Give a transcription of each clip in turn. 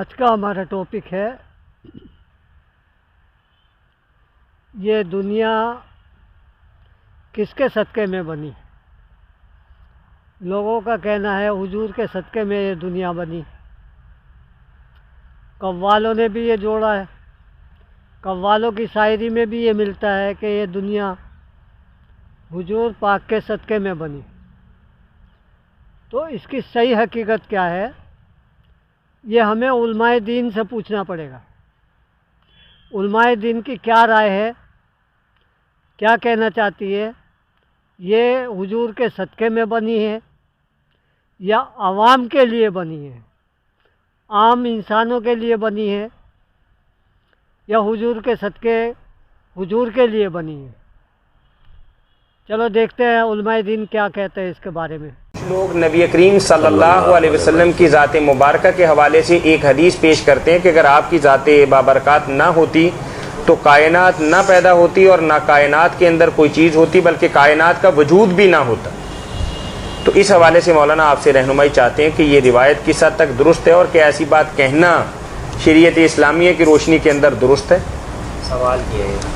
آج کا ہمارا ٹاپک ہے یہ دنیا کس کے صدقے میں بنی۔ لوگوں کا کہنا ہے حضور کے صدقے میں یہ دنیا بنی۔ قوالوں نے بھی یہ جوڑا ہے، قوالوں کی شاعری میں بھی یہ ملتا ہے کہ یہ دنیا حضور پاک کے صدقے میں بنی۔ تو اس کی صحیح حقیقت کیا ہے، یہ ہمیں علماء دین سے پوچھنا پڑے گا۔ علماء دین کی کیا رائے ہے، کیا کہنا چاہتی ہے، یہ حضور کے صدقے میں بنی ہے یا عوام کے لیے بنی ہے، عام انسانوں کے لیے بنی ہے، یا حضور کے صدقے حضور کے لیے بنی ہے۔ چلو دیکھتے ہیں علماء دین کیا کہتے ہیں اس کے بارے میں۔ لوگ نبی کریم صلی اللہ علیہ وسلم کی ذات مبارکہ کے حوالے سے ایک حدیث پیش کرتے ہیں کہ اگر آپ کی ذات بابرکات نہ ہوتی تو کائنات نہ پیدا ہوتی اور نہ کائنات کے اندر کوئی چیز ہوتی بلکہ کائنات کا وجود بھی نہ ہوتا۔ تو اس حوالے سے مولانا آپ سے رہنمائی چاہتے ہیں کہ یہ روایت کس حد تک درست ہے اور کیا ایسی بات کہنا شریعت اسلامیہ کی روشنی کے اندر درست ہے؟ سوال کیا ہے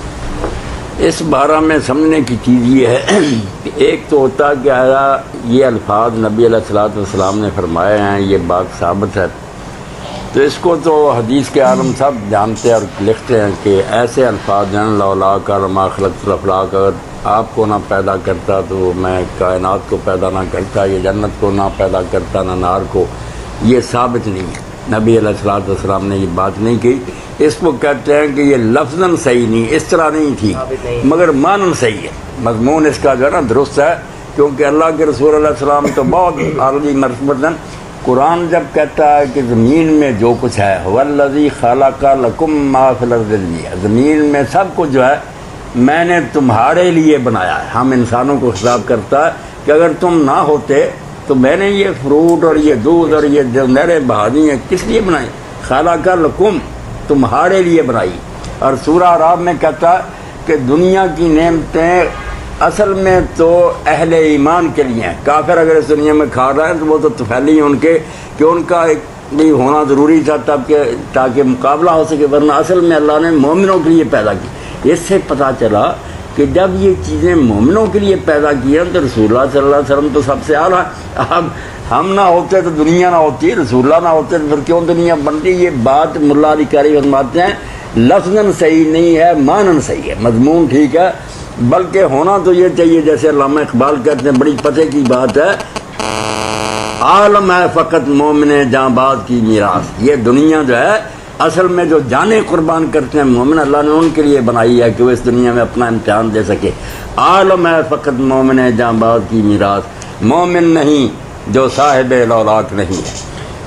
اس بارہ میں سمجھنے کی چیز یہ ہے کہ ایک تو ہوتا کہ یہ الفاظ نبی علیہ الصلوۃ والسلام نے فرمائے ہیں، یہ بات ثابت ہے، تو اس کو تو حدیث کے عالم سب جانتے اور لکھتے ہیں کہ ایسے الفاظ ہیں لولا کا ما خلقت الافلاق، اگر آپ کو نہ پیدا کرتا تو میں کائنات کو پیدا نہ کرتا، یہ جنت کو نہ پیدا کرتا نہ نار کو، یہ ثابت نہیں ہے۔ نبی علیہ الصلوۃ والسلام نے یہ بات نہیں کی۔ اس کو کہتے ہیں کہ یہ لفظاً صحیح نہیں، اس طرح نہیں تھی مگر معنی صحیح ہے، مضمون اس کا جو ہے نا درست ہے، کیونکہ اللہ کے رسول علیہ السلام تو بہت عالی مرتبہ قرآن جب کہتا ہے کہ زمین میں جو کچھ ہے والذی خلق لکم ما فی الارض جميعا، زمین میں سب کچھ جو ہے میں نے تمہارے لیے بنایا ہے۔ ہم انسانوں کو خطاب کرتا ہے کہ اگر تم نہ ہوتے تو میں نے یہ فروٹ اور یہ دودھ اور یہ جو نہریں بہا دی ہیں کس لیے بنائی؟ خلق لکم، تمہارے لیے بنائی۔ اور سورہ اعراف میں کہتا ہے کہ دنیا کی نعمتیں اصل میں تو اہل ایمان کے لیے ہیں، کافر اگر اس دنیا میں کھا رہا ہے تو وہ تو طفیلی ہیں ان کے، کہ ان کا ایک بھی ہونا ضروری تھا تاکہ مقابلہ ہو سکے، ورنہ اصل میں اللہ نے مومنوں کے لیے پیدا کی۔ اس سے پتہ چلا کہ جب یہ چیزیں مومنوں کے لیے پیدا کی ہیں تو رسول اللہ صلی اللہ علیہ وسلم تو سب سے اعلیٰ۔ اب ہم نہ ہوتے تو دنیا نہ ہوتی، رسول اللہ نہ ہوتے تو پھر کیوں دنیا بنتی؟ یہ بات ملا علی قاری فرماتے ہیں لفظاً صحیح نہیں ہے، معنی صحیح ہے، مضمون ٹھیک ہے، بلکہ ہونا تو یہ چاہیے جیسے علامہ اقبال کہتے ہیں، بڑی پتے کی بات ہے، عالم ہے فقط مومن جاں باز کی میراث۔ یہ دنیا جو ہے اصل میں جو جانیں قربان کرتے ہیں مومن، اللہ نے ان کے لیے بنائی ہے کہ وہ اس دنیا میں اپنا امتحان دے سکے۔ عالم ہے فقط مومن جاں باز کی میراث، مومن نہیں جو صاحب لولاک نہیں ہے،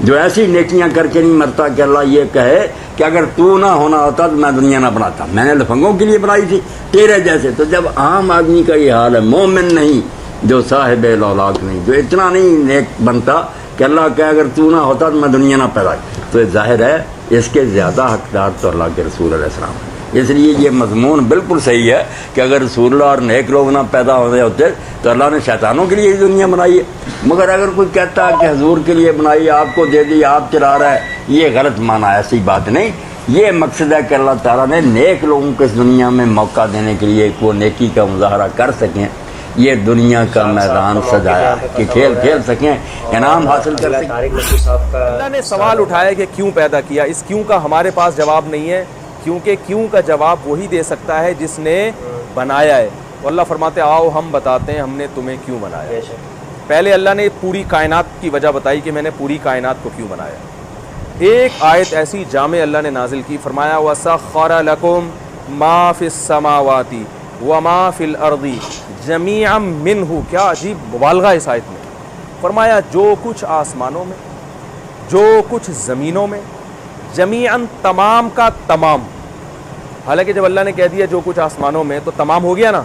جو ایسی نیکیاں کر کے نہیں مرتا کہ اللہ یہ کہے کہ اگر تو نہ ہونا ہوتا تو میں دنیا نہ بناتا، میں نے لفنگوں کے لیے بنائی تھی تیرے جیسے۔ تو جب عام آدمی کا یہ حال ہے، مومن نہیں جو صاحب لولاک نہیں، جو اتنا نہیں نیک بنتا کہ اللہ کہے اگر تو نہ ہوتا تو میں دنیا نہ پیدا، تو یہ ظاہر ہے اس کے زیادہ حقدار تو اللہ کے رسول علیہ السلام ہے۔ اس لیے یہ مضمون بالکل صحیح ہے کہ اگر رسول اللہ اور نیک لوگ نہ پیدا ہو رہے ہوتے تو اللہ نے شیطانوں کے لیے یہ دنیا بنائی ہے۔ مگر اگر کوئی کہتا ہے کہ حضور کے لیے بنائی، آپ کو دے دی، آپ چلا رہا ہے، یہ غلط معنی ہے، ایسی بات نہیں۔ یہ مقصد ہے کہ اللہ تعالیٰ نے نیک لوگوں کو اس دنیا میں موقع دینے کے لیے کہ وہ نیکی کا مظاہرہ کر سکیں، یہ دنیا کا میدان سجایا ہے کہ کھیل سکیں، انعام حاصل کر سکیں۔ اللہ نے سوال اٹھایا کہ کیوں پیدا کیا، اس کیوں کا ہمارے پاس جواب نہیں ہے، کیونکہ کیوں کا جواب وہی دے سکتا ہے جس نے بنایا ہے۔ اللہ فرماتے آؤ ہم بتاتے ہیں ہم نے تمہیں کیوں بنایا۔ پہلے اللہ نے پوری کائنات کی وجہ بتائی کہ میں نے پوری کائنات کو کیوں بنایا۔ ایک آیت ایسی جامع اللہ نے نازل کی، فرمایا وَسَخَّرَ لَكُم مَا فِي السَّمَاوَاتِ وَمَا فِي الْأَرْضِ جَمِيعًا مِّنْهُ۔ کیا عجیب مبالغہ اس آیت میں، فرمایا جو کچھ آسمانوں میں، جو کچھ زمینوں میں، جمیعاً تمام کا تمام۔ حالانکہ جب اللہ نے کہہ دیا جو کچھ آسمانوں میں تو تمام ہو گیا نا،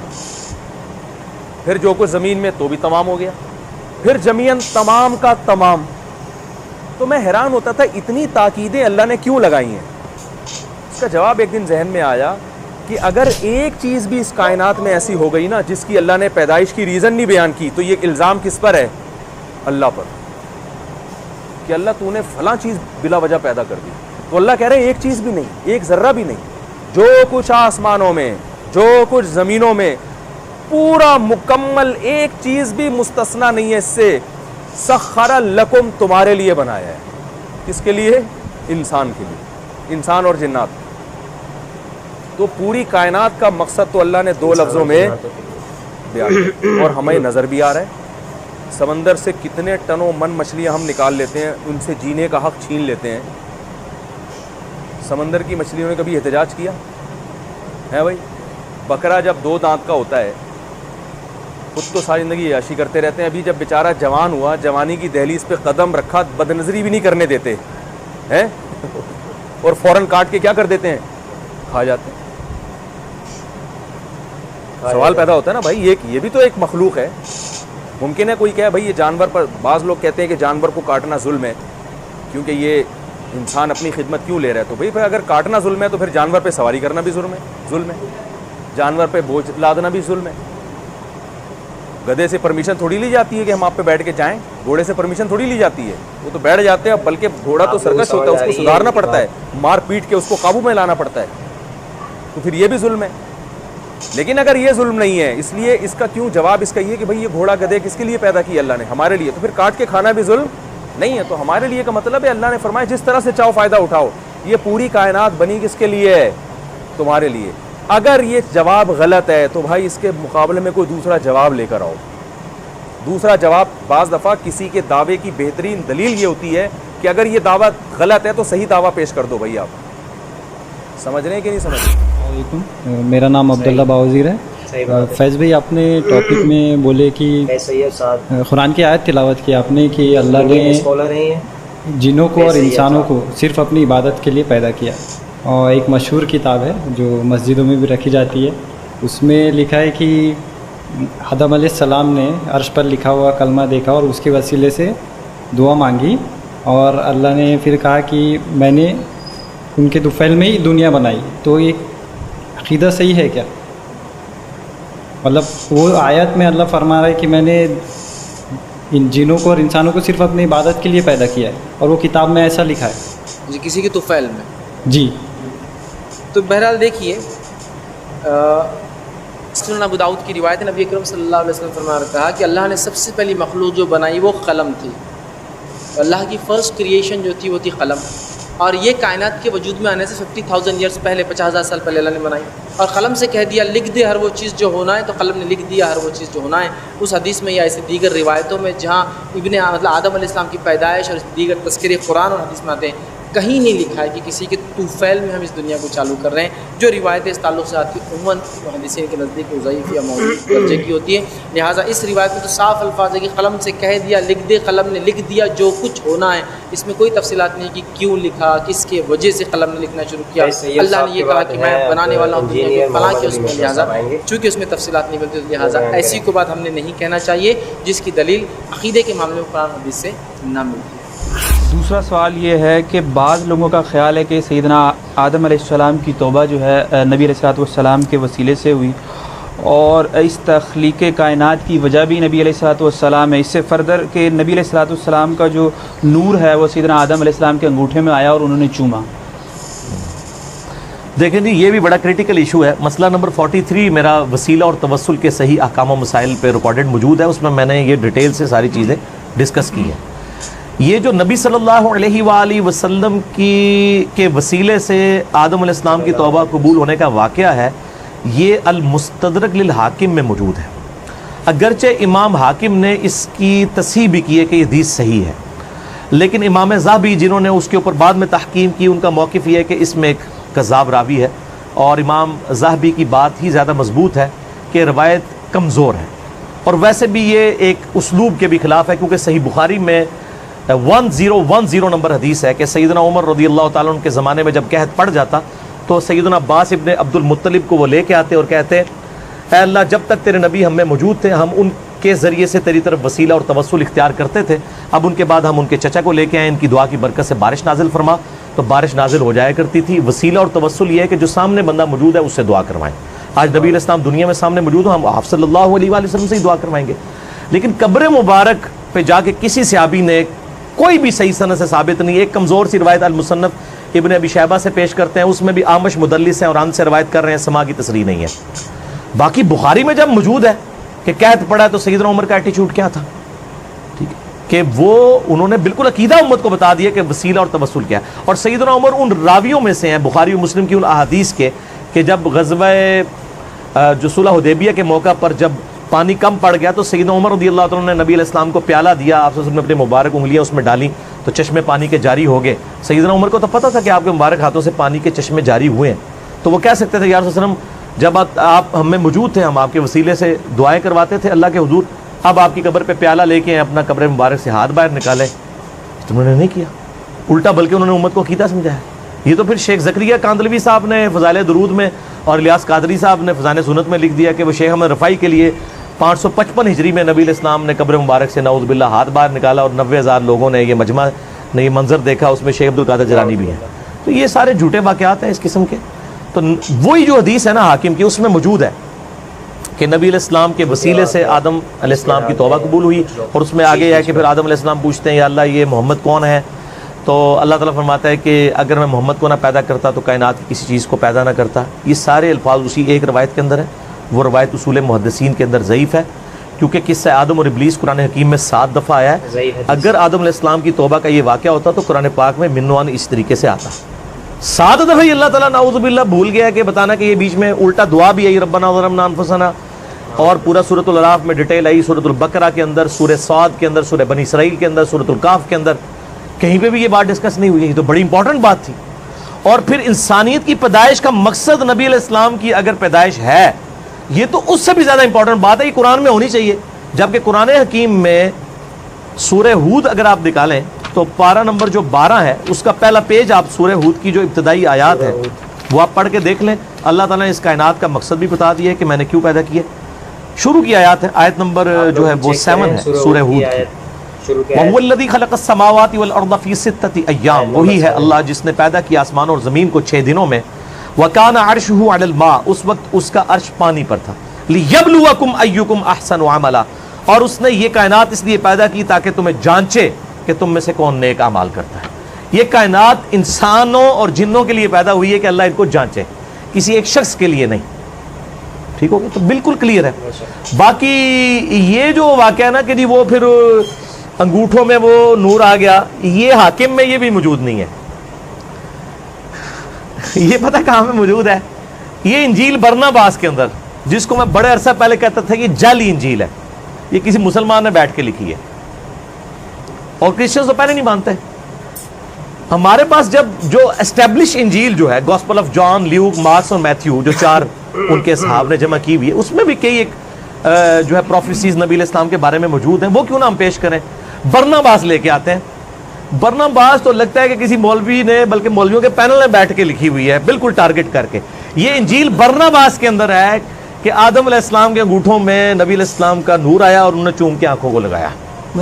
پھر جو کچھ زمین میں تو بھی تمام ہو گیا، پھر جمیعاً تمام کا تمام۔ تو میں حیران ہوتا تھا اتنی تاکیدیں اللہ نے کیوں لگائی ہیں۔ اس کا جواب ایک دن ذہن میں آیا کہ اگر ایک چیز بھی اس کائنات میں ایسی ہو گئی نا جس کی اللہ نے پیدائش کی ریزن نہیں بیان کی تو یہ الزام کس پر ہے؟ اللہ پر، کہ اللہ تو نے فلاں چیز بلا وجہ پیدا کر دی۔ تو اللہ کہہ رہے ہیں ایک چیز بھی نہیں, ایک ذرہ بھی نہیں. جو کچھ آسمانوں میں, جو کچھ زمینوں میں, پورا مکمل ایک چیز بھی مستثنا نہیں ہے اس سے. سخر لکم, تمہارے لیے بنایا ہے. کس کے لیے؟ انسان کے لیے, انسان اور جنات. تو پوری کائنات کا مقصد تو اللہ نے دو لفظوں میں بیان کیا, اور ہمیں نظر بھی آ رہا ہے. سمندر سے کتنے ٹنوں من مچھلیاں ہم نکال لیتے ہیں, ان سے جینے کا حق چھین لیتے ہیں. سمندر کی مچھلیوں نے کبھی احتجاج کیا ہے بھائی؟ بکرا جب 2 دانت کا ہوتا ہے, خود تو ساری زندگی عیاشی کرتے رہتے ہیں, ابھی جب بیچارہ جوان ہوا, جوانی کی دہلیز پہ قدم رکھا, بد نظری بھی نہیں کرنے دیتے ہیں, اور فوراً کاٹ کے کیا کر دیتے ہیں, کھا جاتے ہیں. سوال پیدا ہوتا ہے نا بھائی, یہ بھی تو ایک مخلوق ہے. ممکن ہے کوئی کہے بھائی یہ جانور پر, بعض لوگ کہتے ہیں کہ جانور کو کاٹنا ظلم ہے کیونکہ یہ انسان اپنی خدمت کیوں لے رہا ہے. تو بھائی اگر کاٹنا ظلم ہے تو پھر جانور پہ سواری کرنا بھی ظلم ہے, جانور پہ بوجھ لادنا بھی ظلم ہے. گدھے سے پرمیشن تھوڑی لی جاتی ہے کہ ہم آپ پہ بیٹھ کے جائیں, گھوڑے سے پرمیشن تھوڑی لی جاتی ہے, وہ تو بیٹھ جاتے ہیں. بلکہ گھوڑا تو سرکش ہوتا ہے, اس کو سدھارنا پڑتا ہے, مار پیٹ کے اس کو قابو میں لانا پڑتا ہے, تو پھر یہ بھی ظلم ہے. لیکن اگر یہ ظلم نہیں ہے, اس لیے اس کا کیوں جواب اس کا یہ کہ بھائی یہ گھوڑا گدھے کس کے لیے پیدا کیا اللہ نے, ہمارے لیے, تو پھر کاٹ کے کھانا بھی ظلم نہیں ہے. تو ہمارے لیے کا مطلب ہے اللہ نے فرمایا جس طرح سے چاہو فائدہ اٹھاؤ. یہ پوری کائنات بنی کس کے لیے ہے, تمہارے لیے. اگر یہ جواب غلط ہے تو بھائی اس کے مقابلے میں کوئی دوسرا جواب لے کر آؤ. دوسرا جواب بعض دفعہ کسی کے دعوے کی بہترین دلیل یہ ہوتی ہے کہ اگر یہ دعویٰ غلط ہے تو صحیح دعویٰ پیش کر دو. بھائی آپ سمجھ رہے ہیں کہ نہیں سمجھ رہے؟ علیکم, میرا نام عبداللہ باوزیر ہے. فیض بھائی آپ نے ٹاپک میں بولے کہ قرآن کی آیت تلاوت کی آپ نے کہ اللہ نے جنوں کو اور انسانوں کو صرف اپنی عبادت کے لیے پیدا کیا. اور ایک مشہور کتاب ہے جو مسجدوں میں بھی رکھی جاتی ہے, اس میں لکھا ہے کہ آدم علیہ السلام نے عرش پر لکھا ہوا کلمہ دیکھا اور اس کے وسیلے سے دعا مانگی, اور اللہ نے پھر کہا کہ میں نے ان کے طفیل میں ہی دنیا بنائی. تو ایک عقیدہ صحیح ہے کیا؟ مطلب وہ آیت میں اللہ فرما رہا ہے کہ میں نے ان جنوں کو اور انسانوں کو صرف اپنی عبادت کے لیے پیدا کیا ہے, اور وہ کتاب میں ایسا لکھا ہے جی کسی کے طفیل میں. جی تو بہرحال دیکھیے, سنن ابو داؤد کی روایت ہے, نبی اکرم صلی اللہ علیہ وسلم فرما کہا کہ اللہ نے سب سے پہلی مخلوق جو بنائی وہ قلم تھی. اللہ کی فرسٹ کریشن جو تھی وہ تھی قلم, اور یہ کائنات کے وجود میں آنے سے 50,000 ایئرس پہلے, 50,000 سال پہلے اللہ نے بنائی. اور قلم سے کہہ دیا لکھ دے ہر وہ چیز جو ہونا ہے, تو قلم نے لکھ دیا ہر وہ چیز جو ہونا ہے. اس حدیث میں یا ایسی دیگر روایتوں میں جہاں مطلب آدم علیہ السلام کی پیدائش اور دیگر تذکرے قرآن اور حدیث میں آتے ہیں, کہیں نہیں لکھا ہے کہ کسی کے طفیل میں ہم اس دنیا کو چالو کر رہے ہیں. جو روایتیں اس تعلق سے آتی ہیں عموماً محدثین کے نزدیک ضعیف یا موضوع درجے کی ہوتی ہے. لہٰذا اس روایت میں تو صاف الفاظ ہے کہ قلم سے کہہ دیا لکھ دے, قلم نے لکھ دیا جو کچھ ہونا ہے. اس میں کوئی تفصیلات نہیں کہ کیوں لکھا, کس کے وجہ سے قلم نے لکھنا شروع کیا. اللہ نے یہ کہا کہ میں بنانے والا ہوں دنیا کو فلاں کے, اس میں لہٰذا چونکہ اس میں تفصیلات نہیں ملتی, لہٰذا ایسی کوئی بات ہم نے نہیں کہنا چاہیے جس کی دلیل عقیدے کے معاملے میں قرآن حدیث سے نہ ملتی. دوسرا سوال یہ ہے کہ بعض لوگوں کا خیال ہے کہ سیدنا آدم علیہ السلام کی توبہ جو ہے نبی علیہ الصلوۃ والسلام کے وسیلے سے ہوئی, اور اس تخلیق کائنات کی وجہ بھی نبی علیہ الصلوۃ والسلام ہے. اس سے فردر کہ نبی علیہ الصلوۃ والسلام کا جو نور ہے وہ سیدنا آدم علیہ السلام کے انگوٹھے میں آیا اور انہوں نے چوما. دیکھیں جی, یہ بھی بڑا کریٹیکل ایشو ہے. مسئلہ نمبر 43 میرا وسیلہ اور توسل کے صحیح احکام و مسائل پہ ریکارڈڈ موجود ہے, اس میں نے یہ ڈیٹیل سے ساری چیزیں ڈسکس کی ہیں. یہ جو نبی صلی اللہ علیہ وآلہ وسلم کے وسیلے سے آدم علیہ السلام کی توبہ قبول ہونے کا واقعہ ہے, یہ المستدرک للحاکم میں موجود ہے. اگرچہ امام حاکم نے اس کی تصحیح بھی کی ہے کہ یہ حدیث صحیح ہے, لیکن امام ذہبی جنہوں نے اس کے اوپر بعد میں تحقیق کی, ان کا موقف یہ ہے کہ اس میں ایک کذاب راوی ہے, اور امام ذہبی کی بات ہی زیادہ مضبوط ہے کہ روایت کمزور ہے. اور ویسے بھی یہ ایک اسلوب کے بھی خلاف ہے, کیونکہ صحیح بخاری میں 1010 نمبر حدیث ہے کہ سیدنا عمر رضی اللہ تعالیٰ عنہ کے زمانے میں جب قحط پڑ جاتا تو سیدنا عباس ابن عبد المطلب کو وہ لے کے آتے اور کہتے اے اللہ جب تک تیرے نبی ہم میں موجود تھے ہم ان کے ذریعے سے تیری طرف وسیلہ اور توسل اختیار کرتے تھے, اب ان کے بعد ہم ان کے چچا کو لے کے آئے, ان کی دعا کی برکت سے بارش نازل فرما, تو بارش نازل ہو جایا کرتی تھی. وسیلہ اور توسل یہ ہے کہ جو سامنے بندہ موجود ہے اس سے دعا کروائیں. آج نبی علیہ السلام دنیا میں سامنے موجود ہو, ہم آپ صلی اللہ علیہ وآلہ وسلم سے ہی دعا کروائیں گے. لیکن قبر مبارک پہ جا کے کسی صحابی نے کوئی بھی صحیح سند سے ثابت نہیں. ایک کمزور سی روایت المصنف ابن ابی شیبہ سے پیش کرتے ہیں، اس میں بھی آمش مدلس ہیں اور ان سے روایت کر رہے ہیں، سما کی تصریح نہیں ہے۔ باقی بخاری میں جب موجود ہے کہ قحط پڑا ہے تو سیدنا عمر کا ایٹیچیوڈ کیا تھا، ٹھیک ہے، کہ وہ انہوں نے بالکل عقیدہ امت کو بتا دیا کہ وسیلہ اور توسل کیا ہے۔ اور سیدنا عمر ان راویوں میں سے ہیں بخاری و مسلم کی ان احادیث کے کہ جب غزوہ جو صلح حدیبیہ کے موقع پر جب پانی کم پڑ گیا تو سیدنا عمر رضی اللہ عنہ نے نبی علیہ السلام کو پیالہ دیا، آپ صلی اللہ علیہ وسلم نے اپنی مبارک انگلیاں اس میں ڈالیں تو چشمے پانی کے جاری ہو گئے۔ سیدنا عمر کو تو پتہ تھا کہ آپ کے مبارک ہاتھوں سے پانی کے چشمے جاری ہوئے ہیں، تو وہ کہہ سکتے تھے یا رسول اللہ علیہ وسلم جب آپ ہم میں موجود تھے، ہم آپ کے وسیلے سے دعائیں کرواتے تھے اللہ کے حضور، اب آپ کی قبر پہ پیالہ لے کے اپنا قبر مبارک سے ہاتھ باہر نکالیں، تو انہوں نے نہیں کیا، الٹا بلکہ انہوں نے امت کو عقیدہ سمجھایا۔ یہ تو پھر شیخ زکریہ کاندلوی صاحب نے فضائل درود میں اور الیاس قادری صاحب نے فضائل سنت میں لکھ دیا کہ وہ شیخ احمد رفاعی کے لیے 555 ہجری میں نبی علیہ السلام نے قبر مبارک سے نعوذ باللہ ہاتھ باہر نکالا اور 90,000 لوگوں نے یہ مجمع نے یہ منظر دیکھا، اس میں شیخ عبد القادر جیلانی بھی ہیں۔ تو یہ سارے جھوٹے واقعات ہیں اس قسم کے۔ تو وہی جو حدیث ہے نا حاکم کی، اس میں موجود ہے کہ نبی علیہ السلام کے وسیلے سے آدم علیہ السلام کی توبہ قبول ہوئی، اور اس میں آگے ہے کہ پھر آدم علیہ السلام پوچھتے ہیں یا اللہ یہ محمد کون ہے، تو اللہ تعالیٰ فرماتا ہے کہ اگر میں محمد کو نہ پیدا کرتا تو کائنات کی کسی چیز کو پیدا نہ کرتا۔ یہ سارے الفاظ اسی ایک روایت کے اندر ہیں، وہ روایت اصول محدثین کے اندر ضعیف ہے، کیونکہ قصہ آدم اور ابلیس قرآن حکیم میں 7 دفعہ آیا ہے۔ اگر آدم علیہ السلام کی توبہ کا یہ واقعہ ہوتا تو قرآن پاک میں منوان اس طریقے سے آتا۔ 7 دفعہ ہی اللہ تعالیٰ نعوذ باللہ بھول گیا کہ بتانا کہ یہ بیچ میں الٹا دعا بھی آئی ربنا ظلمنا انفسنا، اور پورا سورۃ الاعراف میں ڈیٹیل آئی، سورۃ البقرہ کے اندر، سورہ صاد کے اندر، سورہ بنی اسرائیل کے اندر، سورۃ الکاف کے اندر، کہیں پہ بھی یہ بات ڈسکس نہیں ہوئی۔ یہ تو بڑی امپورٹنٹ بات تھی۔ اور پھر انسانیت کی پیدائش کا مقصد نبی علیہ السلام کی اگر پیدائش ہے، یہ تو اس سے بھی زیادہ امپورٹنٹ بات ہے، یہ قرآن میں ہونی چاہیے۔ جبکہ قرآن حکیم میں سورہ ہود اگر آپ نکالیں تو پارہ نمبر جو 12 ہے اس کا پہلا پیج آپ سورہ ہود کی جو ابتدائی آیات ہے وہ آپ پڑھ کے دیکھ لیں، اللہ تعالیٰ نے اس کائنات کا مقصد بھی بتا دیا ہے کہ میں نے کیوں پیدا کیا۔ شروع کی آیات ہے، آیت نمبر جو ہے وہ 7 ہے سورہ ہود کی۔ وَهُوَ الَّذِي خَلَقَ السَّمَاوَاتِ وَالْأَرْضَ فِي سِتَّةِ أَيَّامٍ، وہی ہے اللہ جس نے پیدا کیا آسمان اور زمین کو 6 دنوں میں۔ وَكَانَ عَرْشُهُ عَلَى الْمَاءِ، اس وقت اس کا عرش پانی پر تھا۔ لِيَبْلُوَكُمْ أَيُّكُمْ أَحْسَنُ عَمَلًا، اور اس نے یہ کائنات اس لیے پیدا کی تاکہ تمہیں جانچے کہ تم میں سے کون نیک اعمال کرتا ہے۔ یہ کائنات انسانوں اور جنوں کے لیے پیدا ہوئی ہے کہ اللہ ان کو جانچے، کسی ایک شخص کے لیے نہیں۔ ٹھیک ہو گیا، تو بالکل کلیئر ہے۔ باقی یہ جو واقعہ ہے نا کہ جی وہ پھر انگوٹھوں میں وہ نور آ گیا، یہ حاکم میں یہ بھی موجود نہیں ہے۔ یہ پتہ کہاں میں موجود ہے؟ یہ انجیل برناباس کے اندر، جس کو میں بڑے عرصہ پہلے کہتا تھا کہ جعلی انجیل ہے، یہ کسی مسلمان نے بیٹھ کے لکھی ہے، اور کرسچنز تو پہلے نہیں مانتے۔ ہمارے پاس جب جو اسٹیبلش انجیل جو ہے gospel of John, Luke, Marks اور میتھیو، جو 4 ان کے صحاب نے جمع کی ہوئی ہے، اس میں بھی کئی ایک جو ہے پروفیسیز نبی علیہ السلام کے بارے میں موجود ہیں، وہ کیوں نہ ہم پیش کریں۔ برناباس لے کے آتے ہیں، برناباس تو لگتا ہے کہ کسی مولوی نے، بلکہ مولویوں کے پینل نے بیٹھ کے لکھی ہوئی ہے، بالکل ٹارگٹ کر کے۔ یہ انجیل برناباس کے اندر ہے کہ آدم علیہ السلام کے انگوٹھوں میں نبی علیہ السلام کا نور آیا اور انہوں نے چوم کے آنکھوں کو لگایا۔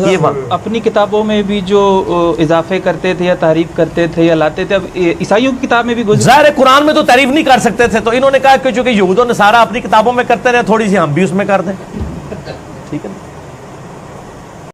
یہ اپنی کتابوں میں بھی جو اضافے کرتے تھے یا تعریف کرتے تھے یا لاتے تھے، اب عیسائیوں کی کتاب میں بھی ظاہر قرآن میں تو تعریف نہیں کر سکتے تھے، تو انہوں نے کہا کہ چونکہ یہود و نصارہ اپنی کتابوں میں کرتے رہے، تھوڑی سی ہم بھی اس میں کر دیں، ٹھیک ہے۔